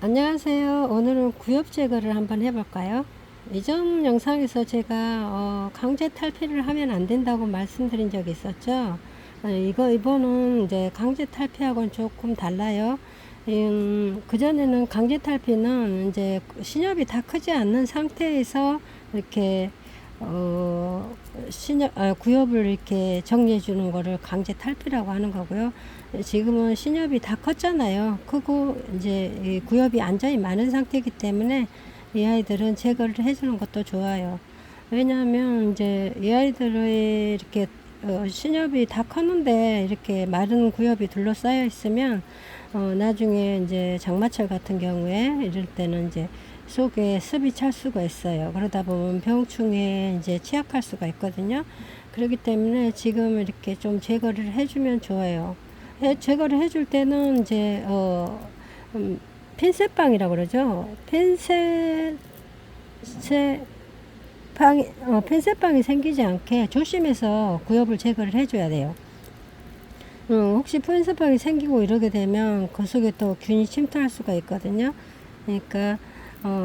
안녕하세요. 오늘은 구엽 제거를 한번 해볼까요? 이전 영상에서 제가 강제 탈피를 하면 안 된다고 말씀드린 적이 있었죠. 이번은 이제 강제 탈피하고는 조금 달라요. 그전에는 강제 탈피는 이제 신엽이 다 크지 않는 상태에서 이렇게 구엽을 이렇게 정리해 주는 거를 강제 탈피라고 하는 거고요. 지금은 신엽이 다 컸잖아요. 크고 이제 이 구엽이 안전이 많은 상태이기 때문에 이 아이들은 제거를 해주는 것도 좋아요. 왜냐하면 이제 이 아이들의 이렇게 신엽이 다 컸는데 이렇게 마른 구엽이 둘러싸여 있으면 나중에 이제 장마철 같은 경우에 이럴 때는 이제 속에 습이 찰 수가 있어요. 그러다 보면 병충해에 이제 취약할 수가 있거든요. 그렇기 때문에 지금 이렇게 좀 제거를 해주면 좋아요. 제거를 해줄 때는 이제 핀셋방이라고 그러죠. 핀셋방이 생기지 않게 조심해서 구엽을 제거를 해줘야 돼요. 혹시 핀셋방이 생기고 이러게 되면 그 속에 또 균이 침투할 수가 있거든요. 그러니까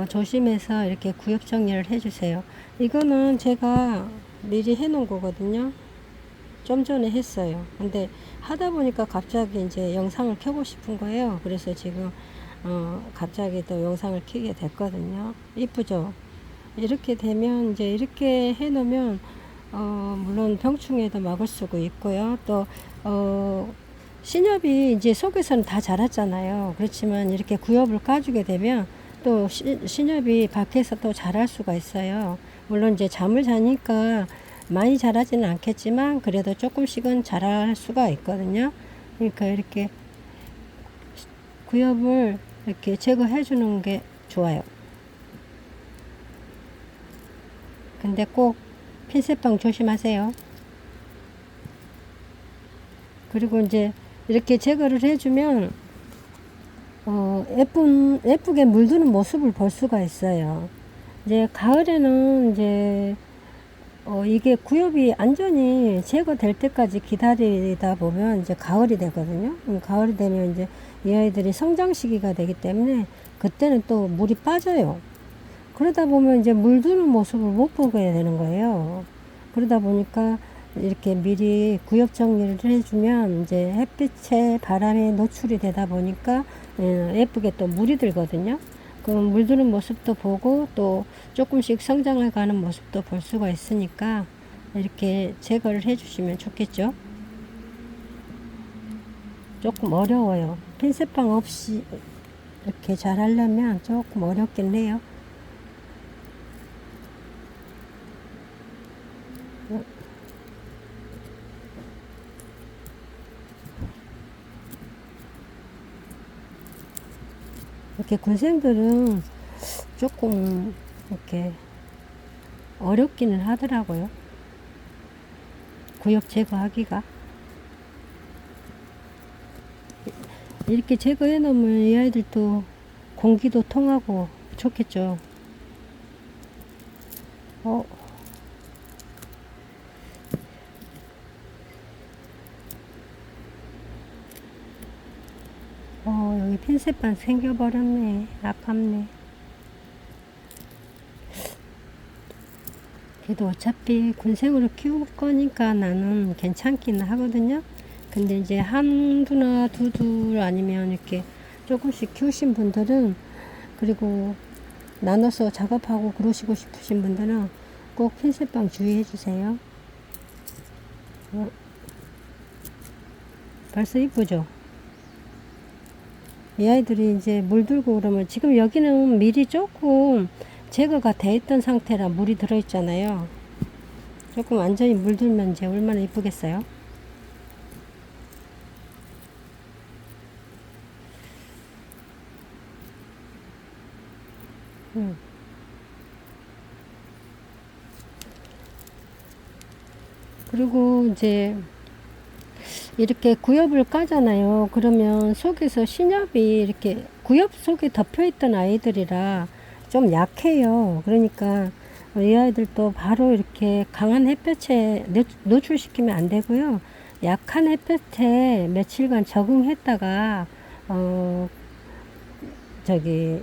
조심해서 이렇게 구엽 정리를 해주세요. 이거는 제가 미리 해놓은 거거든요. 좀 전에 했어요. 근데 하다 보니까 갑자기 이제 영상을 켜고 싶은 거예요. 그래서 지금 갑자기 또 영상을 켜게 됐거든요. 이쁘죠? 이렇게 되면 이제 이렇게 해 놓으면 물론 병충해도 막을 수가 있고요. 또 신엽이 이제 속에서는 다 자랐잖아요. 그렇지만 이렇게 구엽을 까주게 되면 또 신엽이 밖에서 또 자랄 수가 있어요. 물론 이제 잠을 자니까 많이 자라지는 않겠지만 그래도 조금씩은 자랄 수가 있거든요. 그러니까 이렇게 구엽을 이렇게 제거해 주는 게 좋아요. 근데 꼭 핀셋방 조심하세요. 그리고 이제 이렇게 제거를 해주면 예쁘게 물드는 모습을 볼 수가 있어요. 이제 가을에는 이제 이게 구엽이 완전히 제거될 때까지 기다리다 보면 이제 가을이 되거든요. 가을이 되면 이제 이 아이들이 성장 시기가 되기 때문에 그때는 또 물이 빠져요. 그러다 보면 이제 물드는 모습을 못 보게 되는 거예요. 그러다 보니까 이렇게 미리 구엽 정리를 해주면 이제 햇빛에 바람에 노출이 되다 보니까 예쁘게 또 물이 들거든요. 그럼 물드는 모습도 보고 또 조금씩 성장해 가는 모습도 볼 수가 있으니까 이렇게 제거를 해주시면 좋겠죠. 조금 어려워요. 핀셋방 없이 이렇게 잘 하려면 조금 어렵긴 해요. 이렇게 군생들은 조금 이렇게 어렵기는 하더라고요. 구엽 제거하기가. 이렇게 제거해 놓으면 이 아이들도 공기도 통하고 좋겠죠. 여기 핀셋반 생겨버렸네. 아깝네. 그래도 어차피 군생으로 키울 거니까 나는 괜찮기는 하거든요. 근데 이제 한두나 두두 아니면 이렇게 조금씩 키우신 분들은, 그리고 나눠서 작업하고 그러시고 싶으신 분들은 꼭 핀셋방 주의해 주세요. 벌써 이쁘죠? 이 아이들이 이제 물들고 그러면, 지금 여기는 미리 조금 제거가 돼 있던 상태라 물이 들어있잖아요. 조금 완전히 물들면 이제 얼마나 이쁘겠어요. 그리고 이제 이렇게 구엽을 까잖아요. 그러면 속에서 신엽이 이렇게 구엽 속에 덮여있던 아이들이라 좀 약해요. 그러니까 이 아이들도 바로 이렇게 강한 햇볕에 노출시키면 안 되고요. 약한 햇볕에 며칠간 적응했다가 저기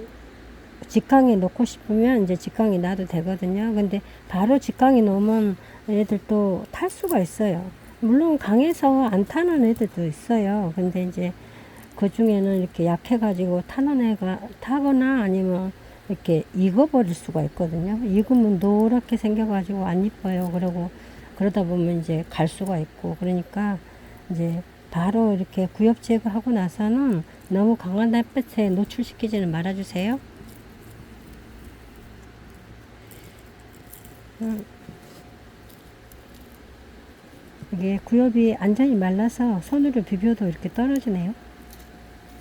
직강에 놓고 싶으면 이제 직강에 놔도 되거든요. 근데 바로 직강에 놓으면 애들도 탈 수가 있어요. 물론 강에서 안 타는 애들도 있어요. 근데 이제 그 중에는 이렇게 약해가지고 타는 애가 타거나 아니면 이렇게 익어버릴 수가 있거든요. 익으면 노랗게 생겨가지고 안 이뻐요. 그러고 그러다 보면 이제 갈 수가 있고, 그러니까 이제 바로 이렇게 구엽 제거하고 나서는 너무 강한 햇볕에 노출시키지는 말아주세요. 이게 구엽이 완전히 말라서 손으로 비벼도 이렇게 떨어지네요.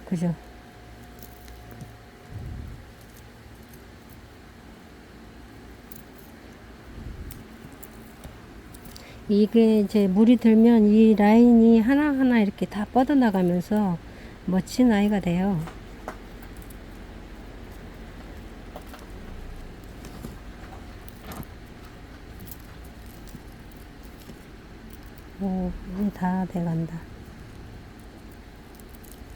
그죠? 이게 이제 물이 들면 이 라인이 하나하나 이렇게 다 뻗어나가면서 멋진 아이가 돼요. 오, 이제 다 돼간다.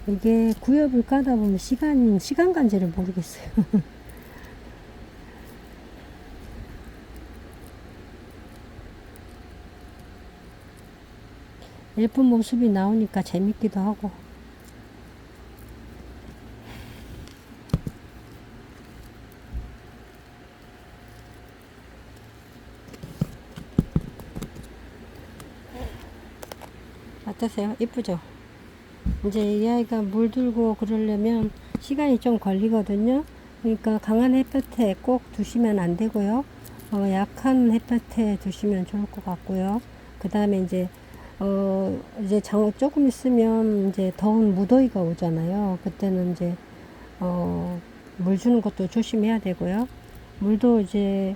이게 구엽을 까다 보면 시간 간지를 모르겠어요. 예쁜 모습이 나오니까 재밌기도 하고. 어떠세요? 이쁘죠? 이제 이 아이가 물들고 그러려면 시간이 좀 걸리거든요. 그러니까 강한 햇볕에 꼭 두시면 안 되고요. 약한 햇볕에 두시면 좋을 것 같고요. 그 다음에 이제 조금 있으면 이제 더운 무더위가 오잖아요. 그때는 이제 물 주는 것도 조심해야 되고요. 물도 이제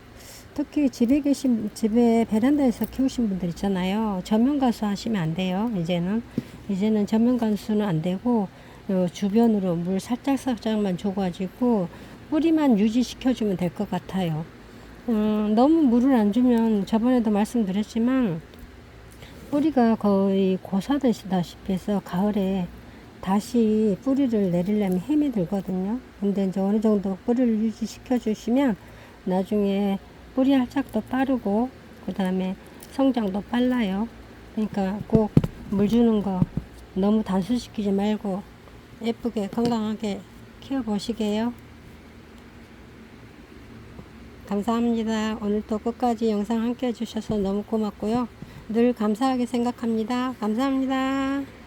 특히 집에 베란다에서 키우신 분들 있잖아요. 전면가수 하시면 안 돼요. 이제는 전면가수는 안 되고, 주변으로 물 살짝만 줘가지고 뿌리만 유지시켜주면 될 것 같아요. 너무 물을 안 주면 저번에도 말씀드렸지만 뿌리가 거의 고사되시다시피 해서 가을에 다시 뿌리를 내리려면 힘이 들거든요. 근데 이제 어느 정도 뿌리를 유지시켜 주시면 나중에 뿌리 활착도 빠르고 그 다음에 성장도 빨라요. 그러니까 꼭 물 주는 거 너무 단순시키지 말고 예쁘게 건강하게 키워 보시게요. 감사합니다. 오늘도 끝까지 영상 함께 해주셔서 너무 고맙고요. 늘 감사하게 생각합니다. 감사합니다.